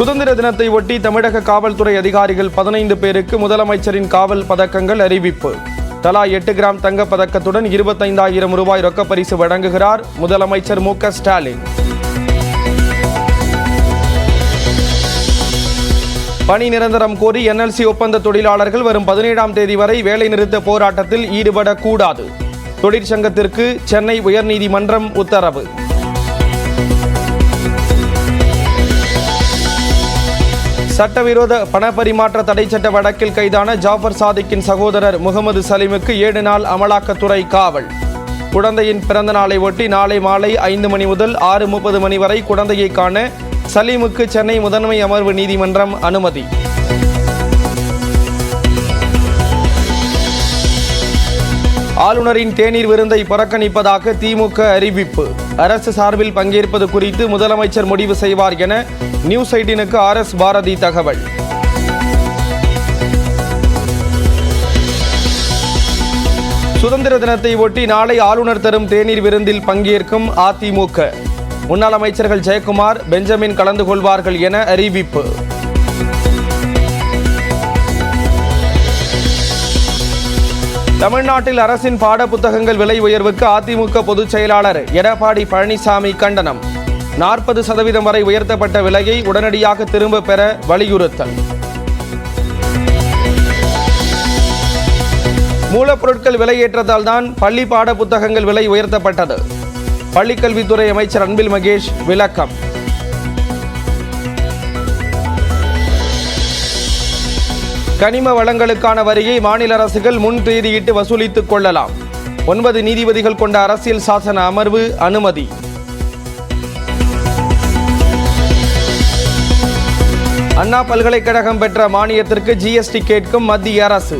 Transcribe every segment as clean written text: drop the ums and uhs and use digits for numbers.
சுதந்திர தினத்தை ஒட்டி தமிழக காவல்துறை அதிகாரிகள் 15 பேருக்கு முதலமைச்சரின் காவல் பதக்கங்கள் அறிவிப்பு. தலா 8 கிராம் தங்க பதக்கத்துடன் 25,000 ரூபாய் ரொக்க பரிசு வழங்குகிறார் முதலமைச்சர் மு க ஸ்டாலின். பணி நிரந்தரம் கோரி NLC ஒப்பந்த தொழிலாளர்கள் வரும் 17ஆம் தேதி வரை வேலைநிறுத்த போராட்டத்தில் ஈடுபடக்கூடாது. தொழிற்சங்கத்திற்கு சென்னை உயர்நீதிமன்றம் உத்தரவு. சட்டவிரோத பணப்பரிமாற்ற தடை சட்ட வழக்கில் கைதான ஜாஃபர் சாதிக்கின் சகோதரர் முகமது சலீமுக்கு 7 நாள் அமலாக்கத்துறை காவல். குழந்தையின் பிறந்த நாளை ஒட்டி நாளை மாலை 5 மணி முதல் 6:30 மணி வரை குழந்தையை காண சலீமுக்கு சென்னை முதன்மை அமர்வு நீதிமன்றம் அனுமதி. ஆளுநரின் தேநீர் விருந்தை புறக்கணிப்பதாக திமுக அறிவிப்பு. அரசு சார்பில் பங்கேற்பது குறித்து முதலமைச்சர் முடிவு செய்வார் என நியூஸ் 18க்கு RS பாரதி தகவல். சுதந்திர தினத்தை ஒட்டி நாளை ஆளுநர் தரும் தேநீர் விருந்தில் பங்கேற்கும் அதிமுக. முன்னாள் அமைச்சர்கள் ஜெயக்குமார், பெஞ்சமின் கலந்து கொள்வார்கள் என அறிவிப்பு. தமிழ்நாட்டில் அரசின் பாட புத்தகங்கள் விலை உயர்வுக்கு அதிமுக பொதுச் செயலாளர் எடப்பாடி பழனிசாமி கண்டனம். 40% வரை உயர்த்தப்பட்ட விலையை உடனடியாக திரும்ப பெற வலியுறுத்தல். மூலப்பொருட்கள் விலையேற்றத்தால் தான் பள்ளி பாட புத்தகங்கள் விலை உயர்த்தப்பட்டது. பள்ளிக்கல்வித்துறை அமைச்சர் அன்பில் மகேஷ் விளக்கம். கனிம வளங்களுக்கான வரியை மாநில அரசுகள் முன் தேதியிட்டு வசூலித்துக் கொள்ளலாம். 9 நீதிபதிகள் கொண்ட அரசியல் சாசன அமர்வு அனுமதி. அண்ணா பல்கலைக்கழகம் பெற்ற மானியத்திற்கு GST கேட்கும் மத்திய அரசு.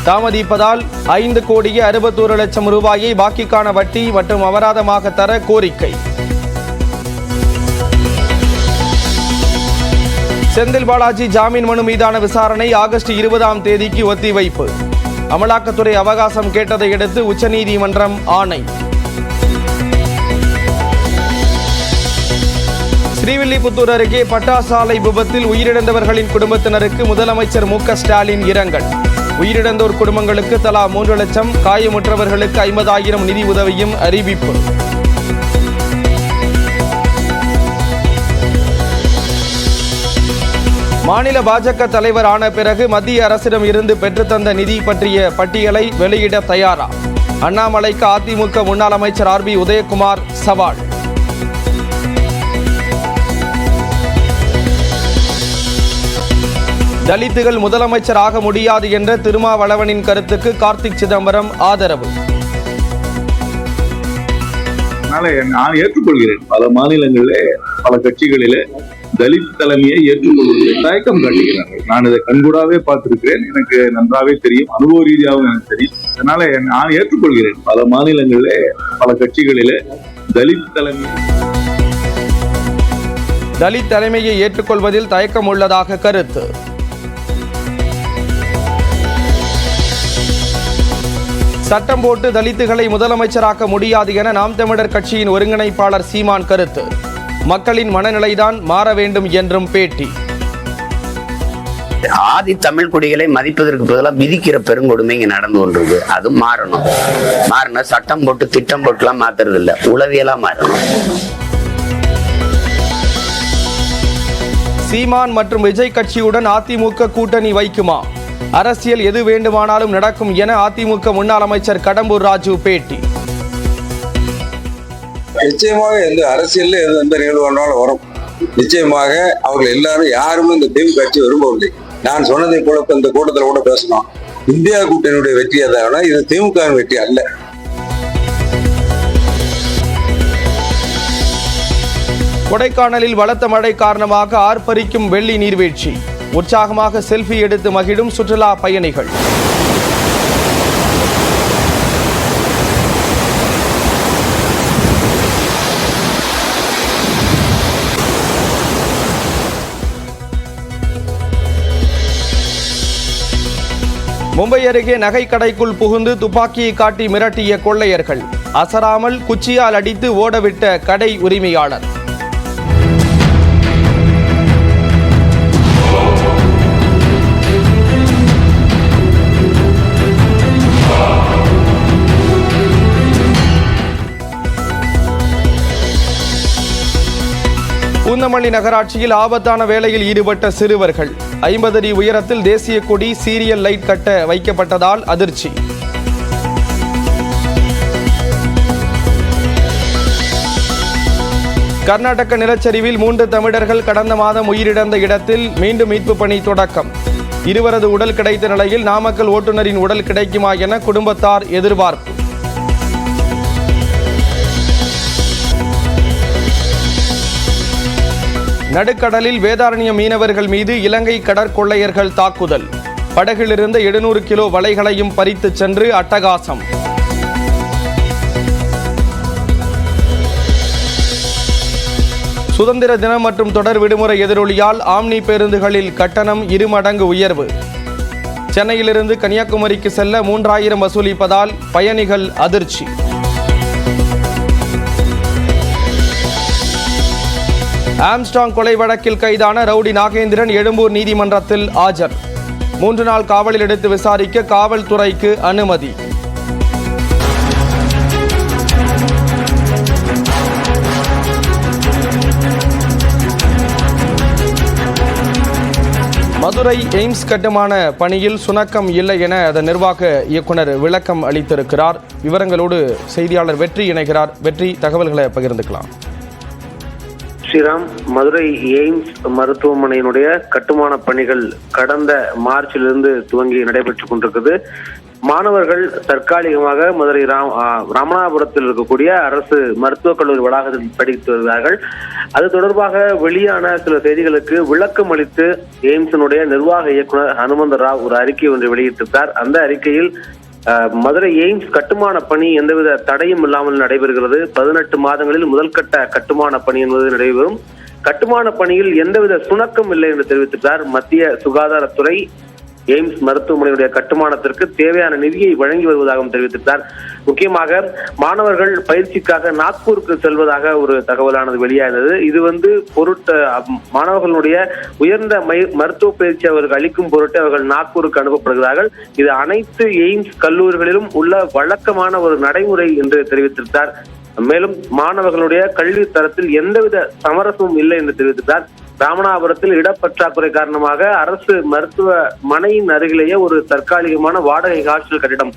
தாமதிப்பதால் 5,61,00,000 ரூபாயை பாக்கிக்கான வட்டி மற்றும் அபராதமாக தர கோரிக்கை. செந்தில் பாலாஜி ஜாமீன் மனு மீதான விசாரணை ஆகஸ்ட் 20ஆம் தேதிக்கு ஒத்திவைப்பு. அமலாக்கத்துறை அவகாசம் கேட்டதை அடுத்து உச்சநீதிமன்றம் ஆணை. ஸ்ரீவில்லிபுத்தூர் அருகே பட்டாசாலை விபத்தில் உயிரிழந்தவர்களின் குடும்பத்தினருக்கு முதலமைச்சர் மு க ஸ்டாலின் இரங்கல். உயிரிழந்தோர் குடும்பங்களுக்கு தலா 3 லட்சம், காயமுற்றவர்களுக்கு 50,000 நிதி உதவியும் அறிவிப்பு. மாநில பாஜக தலைவர் ஆன பிறகு மத்திய அரசிடம் இருந்து பெற்றுத்தந்த நிதி பற்றிய பட்டியலை வெளியிட தயாரா? அண்ணாமலைக்கு அதிமுக முன்னாள் அமைச்சர் RB உதயகுமார் சவால். தலித்துகள் முதலமைச்சர் ஆக முடியாது என்ற திருமாவளவனின் கருத்துக்கு கார்த்திக் சிதம்பரம் ஆதரவு. நான் ஏற்றுக்கொள்கிறேன். பல மாநிலங்களிலே பல கட்சிகளிலே தலித் தலைமையை ஏற்றுக்கொள்வதில் தயக்கம் காட்டுகிறார்கள். நான் இதை கண்கூடாவே பார்த்திருக்கிறேன். எனக்கு நன்றாவே தெரியும், அனுபவ ரீதியாகவும் எனக்கு தெரியும். அதனால நான் ஏற்றுக்கொள்கிறேன். பல மாநிலங்களிலே பல கட்சிகளிலே தலித் தலைமையை ஏற்றுக்கொள்வதில் தயக்கம் உள்ளதாக கருத்து. சட்டம் போட்டு தலித்துகளை முதலமைச்சராக்க முடியாது என நாம் தமிழர் கட்சியின் ஒருங்கிணைப்பாளர் சீமான் கருத்து. மக்களின் மனநிலைதான் மாற வேண்டும் என்றும் பேட்டி. ஆதி தமிழ் குடிகளை மதிப்பதற்கு பதிலாக விதிக்கிற பெருங்கொடுமை இங்க நடந்து கொண்டிருக்கு. அது மாறணும். மாறின சட்டம் போட்டு திட்டம் போட்டுலாம் மாத்துறது இல்ல, உளவியலா மாறணும். சீமான் மற்றும் விஜய் கட்சியுடன் அதிமுக கூட்டணி வைக்குமா? அரசியல் எது வேண்டுமானாலும் நடக்கும் என அதிமுக முன்னாள் அமைச்சர் கடம்பூர் ராஜு பேட்டி. நிச்சயமாக எந்த அரசியல்ல எந்த நிகழ்வு வேணாலும் வரும். நிச்சயமாக அவர்கள் எல்லாரும் யாருமே இந்த திமுக கட்சி விரும்பவில்லை. நான் சொன்னதை போல இந்த கூட்டத்தில் கூட பேசணும். இந்தியா கூட்டணியுடைய வெற்றியை தான், இது திமுக வெற்றி அல்ல. கொடைக்கானலில் பலத்த மழை காரணமாக ஆர்ப்பரிக்கும் வெள்ளி நீர்வீழ்ச்சி. உற்சாகமாக செல்ஃபி எடுத்து மகிழும் சுற்றுலா பயணிகள். மும்பை அருகே நகை கடைக்குள் புகுந்து துப்பாக்கியை காட்டி மிரட்டிய கொள்ளையர்கள். அசராமல் குச்சியால் அடித்து ஓடவிட்ட கடை உரிமையாளர். பூந்தமல்லி நகராட்சியில் ஆபத்தான வேலையில் ஈடுபட்ட சிறுவர்கள் 50 அடி உயரத்தில் தேசிய கொடி சீரியல் லைட் கட்ட வைக்கப்பட்டதால் அதிர்ச்சி. கர்நாடக நிலச்சரிவில் 3 தமிழர்கள் கடந்த மாதம் உயிரிழந்த இடத்தில் மீண்டும் மீட்பு பணி தொடக்கம். இருவரது உடல் கிடைத்த நிலையில் நாமக்கல் ஓட்டுநரின் உடல் கிடைக்குமா என குடும்பத்தார் எதிர்பார்ப்பு. நடுக்கடலில் வேதாரண்யம் மீனவர்கள் மீது இலங்கை கடற்கொள்ளையர்கள் தாக்குதல். படகிலிருந்த 700 கிலோ வலைகளையும் பறித்து சென்று அட்டகாசம். சுதந்திர தினம் மற்றும் தொடர் விடுமுறை எதிரொலியால் ஆம்னி பேருந்துகளில் கட்டணம் 2 மடங்கு உயர்வு. சென்னையிலிருந்து கன்னியாகுமரிக்கு செல்ல 3000 வசூலிப்பதால் பயணிகள் அதிர்ச்சி. ஆம்ஸ்ட்ராங் கொலை வழக்கில் கைதான ரவுடி நாகேந்திரன் எழும்பூர் நீதிமன்றத்தில் ஆஜர். 3 நாள் காவலில் எடுத்து விசாரிக்க காவல்துறைக்கு அனுமதி. மதுரை எய்ம்ஸ் கட்டுமான பணியில் சுணக்கம் இல்லை என அதன் நிர்வாக இயக்குனர் விளக்கம் அளித்திருக்கிறார். விவரங்களோடு செய்தியாளர் வெற்றி இணைகிறார். வெற்றி, தகவல்களை பகிர்ந்துக்கலாம். ஸ்ரீராம், மதுரை எய்ம்ஸ் மருத்துவமனையினுடைய கட்டுமான பணிகள் கடந்த மார்ச்சிலிருந்து துவங்கி நடைபெற்றுக் கொண்டிருக்கிறது. மாணவர்கள் தற்காலிகமாக மதுரை ராமநாதபுரத்தில் இருக்கக்கூடிய அரசு மருத்துவக் கல்லூரி வளாகத்தில் படித்து வருகிறார்கள். அது தொடர்பாக வெளியான சில செய்திகளுக்கு விளக்கம் அளித்து எய்ம்ஸினுடைய நிர்வாக இயக்குனர் ஹனுமந்த ராவ் ஒரு அறிக்கை ஒன்றை வெளியிட்டிருந்தார். அந்த அறிக்கையில் மதுரை எய்ம்ஸ் கட்டுமான பணி எந்தவித தடையும் இல்லாமல் நடைபெறுகிறது. 18 மாதங்களில் முதல் கட்ட கட்டுமான பணி என்பது நடைபெறும். கட்டுமான பணியில் எந்தவித சுணக்கம் இல்லை என்று தெரிவித்திருக்கிறார். மத்திய சுகாதாரத்துறை எய்ம்ஸ் மருத்துவமனையுடைய கட்டுமானத்திற்கு தேவையான நிதியை வழங்கி வருவதாகவும் தெரிவித்திருந்தார். முக்கியமாக மாணவர்கள் பயிற்சிக்காக நாக்பூருக்கு செல்வதாக ஒரு தகவலானது வெளியானது. இது மாணவர்களுடைய உயர்ந்த மருத்துவ பயிற்சி அவர்கள் அளிக்கும் பொருட்டு அவர்கள் நாக்பூருக்கு அனுப்பப்படுகிறார்கள். இது அனைத்து எய்ம்ஸ் கல்லூரிகளிலும் உள்ள வழக்கமான ஒரு நடைமுறை என்று தெரிவித்திருந்தார். மேலும் மாணவர்களுடைய கல்வி தரத்தில் எந்தவித சமரசமும் இல்லை என்று தெரிவித்திருந்தார். ராமநாதபுரத்தில் இடப்பற்றாக்குறை காரணமாக அரசு மருத்துவமனையின் அருகிலேயே ஒரு தற்காலிகமான வாடகை ஹாஸ்டல் கட்டிடம்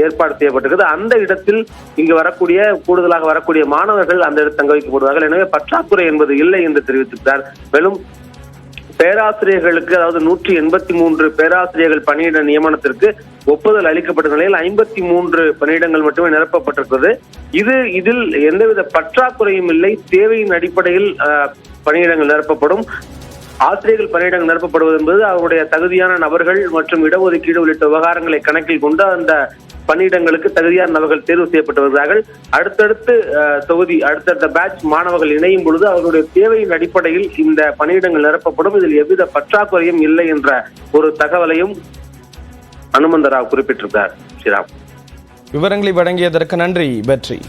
ஏற்பாடு செய்யப்பட்டிருக்கிறது. அந்த இடத்தில் இங்கு கூடுதலாக வரக்கூடிய மாணவர்கள் அந்த இடத்தில் தங்க வைக்கப்படுவார்கள். எனவே பற்றாக்குறை என்பது இல்லை என்று தெரிவித்திருக்கிறார். மேலும் பேராசிரியர்களுக்கு, அதாவது 183 பேராசிரியர்கள் பணியிட நியமனத்திற்கு ஒப்புதல் அளிக்கப்பட்ட நிலையில் 53 பணியிடங்கள் மட்டுமே நிரப்பப்பட்டிருக்கிறது. இதில் எந்தவித பற்றாக்குறையும் இல்லை. தேவையின் அடிப்படையில் பணியிடங்கள் நிரப்பப்படும். ஆசிரியர்கள் பணியிடங்கள் நிரப்பப்படுவது என்பது அவருடைய தகுதியான நபர்கள் மற்றும் இடஒதுக்கீடு உள்ளிட்ட விவகாரங்களை கணக்கில் கொண்டு அந்த பணியிடங்களுக்கு தகுதியான நபர்கள் தேர்வு செய்யப்பட்டு வருகிறார்கள். அடுத்தடுத்த பேட்ச் மாணவர்கள் இணையும் பொழுது அவர்களுடைய தேவையின் அடிப்படையில் இந்த பணியிடங்கள் நிரப்பப்படும். இதில் எவ்வித பற்றாக்குறையும் இல்லை என்ற ஒரு தகவலையும் ஹனுமந்த ராவ் குறிப்பிட்டிருக்கிறார். ஸ்ரீராம், விவரங்களை வழங்கியதற்கு நன்றி. வெற்றி.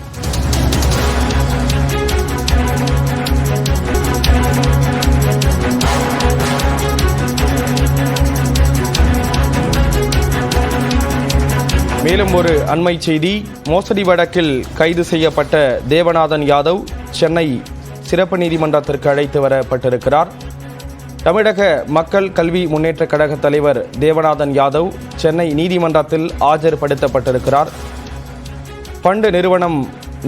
மேலும் ஒரு அண்மை செய்தி. மோசடி வழக்கில் கைது செய்யப்பட்ட தேவநாதன் யாதவ் சென்னை சிறப்பு நீதிமன்றத்திற்கு அழைத்து வரப்பட்டிருக்கிறார். தமிழக மக்கள் கல்வி முன்னேற்ற கழக தலைவர் தேவநாதன் யாதவ் சென்னை நீதிமன்றத்தில் ஆஜர்படுத்தப்பட்டிருக்கிறார். ஃபண்டு நிறுவனம்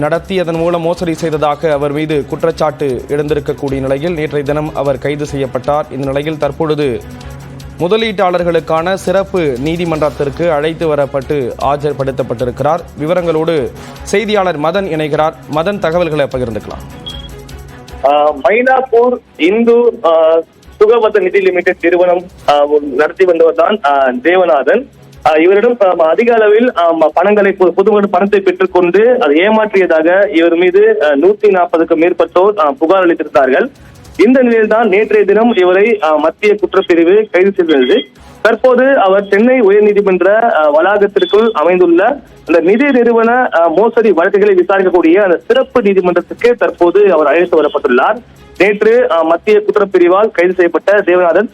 நடத்தியதன் மூலம் மோசடி செய்ததாக அவர் மீது குற்றச்சாட்டு எழுந்திருக்கக்கூடிய நிலையில் நேற்றைய தினம் அவர் கைது செய்யப்பட்டார். இந்த நிலையில் தற்பொழுது முதலீட்டாளர்களுக்கான சிறப்பு நீதிமன்றத்திற்கு அழைத்து வரப்பட்டு ஆஜர்படுத்தப்பட்டிருக்கிறார். விவரங்களோடு செய்தியாளர் மதன் இணைகிறார். மதன், தகவல்களை பகிர்ந்துக்கலாம். மயிலாப்பூர் இந்து சுகவத நிதி லிமிடெட் நிறுவனம் நடத்தி வந்தவர் தான் தேவநாதன். இவரிடம் அதிக அளவில் பொதுமக்கள் பணத்தை பெற்றுக் கொண்டு அதை ஏமாற்றியதாக இவர் மீது 140க்கும் மேற்பட்டோர் புகார் அளித்திருந்தார்கள். இந்த நிலையில்தான் நேற்றைய தினம் இவரை மத்திய குற்றப்பிரிவு கைது செய்தது. தற்போது அவர் சென்னை உயர்நீதிமன்ற வளாகத்திற்குள் அமைந்துள்ள அந்த நிதி நிறுவன மோசடி வழக்குகளை விசாரிக்கக்கூடிய அந்த சிறப்பு நீதிமன்றத்துக்கு தற்போது அவர் அழைத்து வரப்பட்டுள்ளார். நேற்று மத்திய குற்றப்பிரிவால் கைது செய்யப்பட்ட தேவநாதன்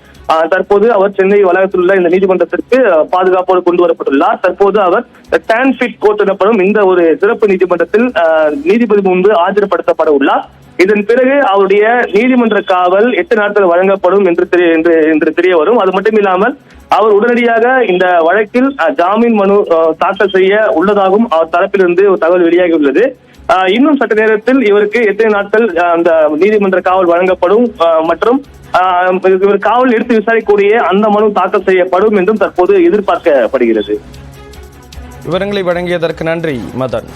தற்போது அவர் சென்னை வளாகத்தில் உள்ள இந்த நீதிமன்றத்திற்கு பாதுகாப்போடு கொண்டு வரப்பட்டுள்ளார். தற்போது அவர் டான்ஃபிட் கோர்ட் எனப்படும் இந்த ஒரு சிறப்பு நீதிமன்றத்தில் நீதிபதி முன்பு ஆஜர்படுத்தப்பட உள்ளார். இதன் பிறகு அவருடைய நீதிமன்ற காவல் 8 நாட்கள் வழங்கப்படும் என்று தெரிய வரும். அது மட்டும் இல்லாமல் அவர் உடனடியாக இந்த வழக்கில் ஜாமீன் மனு தாக்கல் செய்ய உள்ளதாகவும் அவர் தரப்பிலிருந்து ஒரு தகவல் வெளியாகியுள்ளது. இன்னும் சற்று நேரத்தில் இவருக்கு எத்தனை நாட்கள் அந்த நீதிமன்ற காவல் வழங்கப்படும் மற்றும் இவர் காவல் எடுத்து விசாரிக்கக்கூடிய அந்த மனு தாக்கல் செய்யப்படும் என்றும் தற்போது எதிர்பார்க்கப்படுகிறது. விவரங்களை வழங்கியதற்கு நன்றி மதன்.